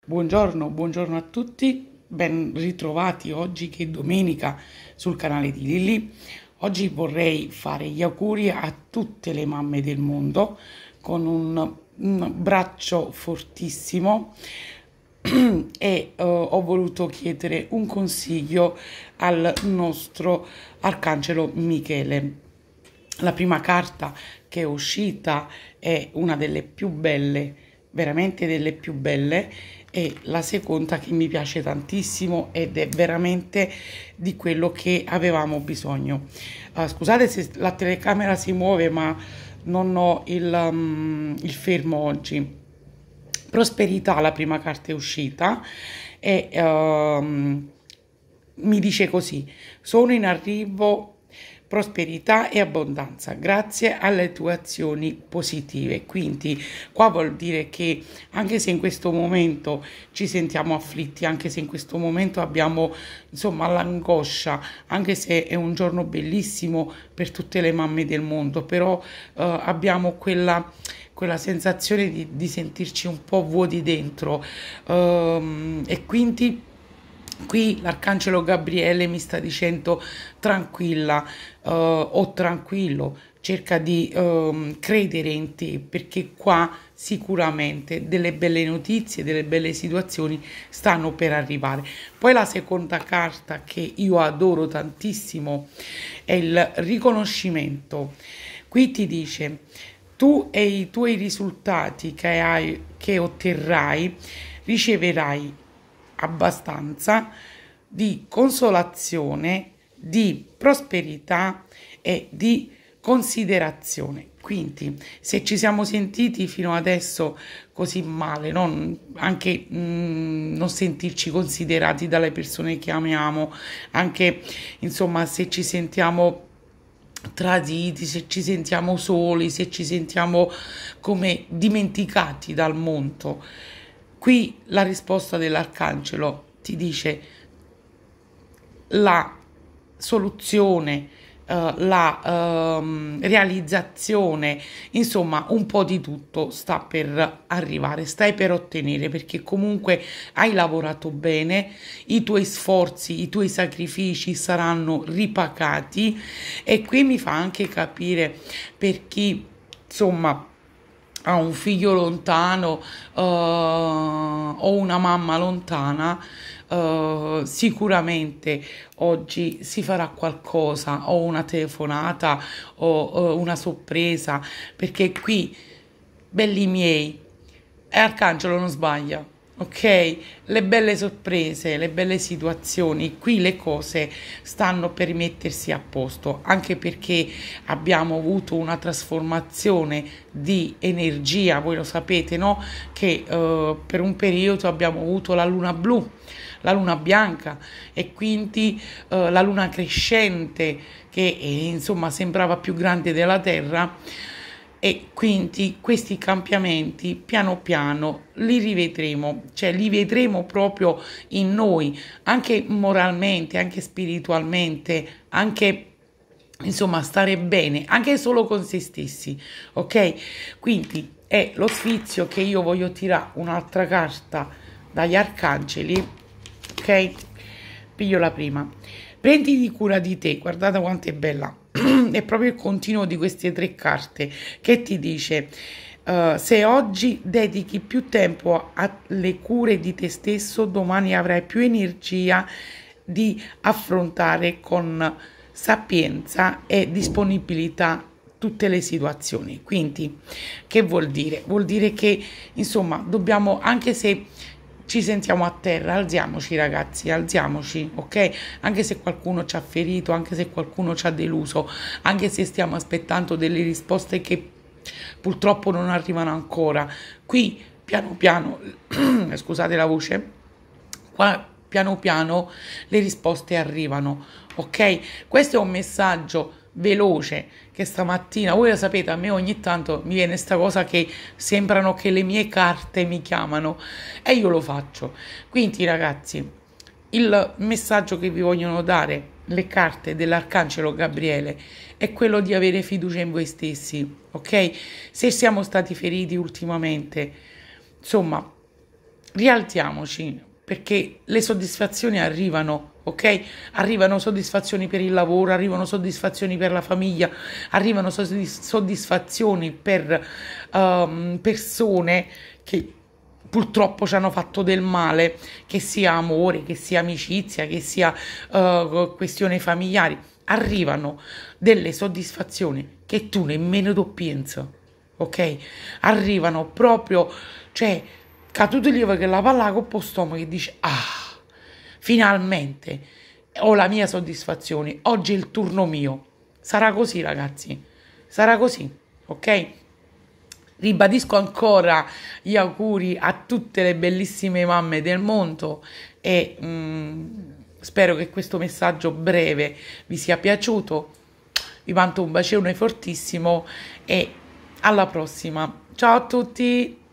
Buongiorno, buongiorno a tutti, ben ritrovati oggi che è domenica sul canale di Lilly. Oggi vorrei fare gli auguri a tutte le mamme del mondo con un braccio fortissimo e ho voluto chiedere un consiglio al nostro arcangelo Michele. La prima carta che è uscita è una delle più belle, veramente delle più belle, e la seconda che mi piace tantissimo ed è veramente di quello che avevamo bisogno. Scusate se la telecamera si muove, ma non ho il fermo oggi. Prosperità, la prima carta è uscita e mi dice così: sono in arrivo prosperità e abbondanza grazie alle tue azioni positive. Quindi qua vuol dire che anche se in questo momento ci sentiamo afflitti, anche se in questo momento abbiamo insomma l'angoscia, anche se è un giorno bellissimo per tutte le mamme del mondo, però abbiamo quella sensazione di sentirci un po' vuoti dentro, e quindi qui l'arcangelo Gabriele mi sta dicendo tranquilla, o tranquillo, cerca di credere in te, perché qua sicuramente delle belle notizie, delle belle situazioni stanno per arrivare. Poi la seconda carta che io adoro tantissimo è il riconoscimento. Qui ti dice: tu e i tuoi risultati che otterrai riceverai abbastanza di consolazione, di prosperità e di considerazione. Quindi, se ci siamo sentiti fino adesso così male, no? Anche non sentirci considerati dalle persone che amiamo, anche insomma, se ci sentiamo traditi, se ci sentiamo soli, se ci sentiamo come dimenticati dal mondo. Qui la risposta dell'arcangelo ti dice la soluzione, la realizzazione, insomma un po' di tutto sta per arrivare, stai per ottenere, perché comunque hai lavorato bene, i tuoi sforzi, i tuoi sacrifici saranno ripagati. E qui mi fa anche capire per chi insomma ha un figlio lontano, o una mamma lontana, sicuramente oggi si farà qualcosa, o una telefonata o una sorpresa, perché qui, belli miei, Arcangelo non sbaglia, ok? Le belle sorprese, le belle situazioni, qui le cose stanno per mettersi a posto, anche perché abbiamo avuto una trasformazione di energia, voi lo sapete, no? Che per un periodo abbiamo avuto la luna blu, la luna bianca, e quindi la luna crescente che insomma sembrava più grande della Terra. E quindi questi cambiamenti piano piano li rivedremo, cioè li vedremo proprio in noi, anche moralmente, anche spiritualmente, anche insomma stare bene, anche solo con se stessi, ok? Quindi è lo sfizio che io voglio tirare un'altra carta dagli arcangeli, ok? Piglio la prima. Prenditi cura di te, guardate quanto è bella. È proprio il continuo di queste tre carte che ti dice: se oggi dedichi più tempo alle cure di te stesso, domani avrai più energia di affrontare con sapienza e disponibilità tutte le situazioni. Quindi, che vuol dire? Vuol dire che insomma dobbiamo, anche se ci sentiamo a terra, alziamoci ragazzi, alziamoci, ok? Anche se qualcuno ci ha ferito, anche se qualcuno ci ha deluso, anche se stiamo aspettando delle risposte che purtroppo non arrivano ancora. Qui piano piano, scusate la voce, qua piano piano le risposte arrivano, ok? Questo è un messaggio veloce che stamattina, voi lo sapete, a me ogni tanto mi viene sta cosa che sembrano che le mie carte mi chiamano e io lo faccio. Quindi ragazzi, il messaggio che vi vogliono dare le carte dell'arcangelo Gabriele è quello di avere fiducia in voi stessi, ok? Se siamo stati feriti ultimamente, insomma, rialziamoci, perché le soddisfazioni arrivano, ok? Arrivano soddisfazioni per il lavoro, arrivano soddisfazioni per la famiglia, arrivano soddisfazioni per persone che purtroppo ci hanno fatto del male, che sia amore, che sia amicizia, che sia questioni familiari. Arrivano delle soddisfazioni che tu nemmeno tu pensi, ok? Arrivano proprio, cioè, che tu ti levi che la palla a coppa stomaco e dici, ah, finalmente ho la mia soddisfazione, oggi è il turno mio. Sarà così, ragazzi, sarà così, ok? Ribadisco ancora gli auguri a tutte le bellissime mamme del mondo e spero che questo messaggio breve vi sia piaciuto. Vi mando un bacione fortissimo e alla prossima. Ciao a tutti!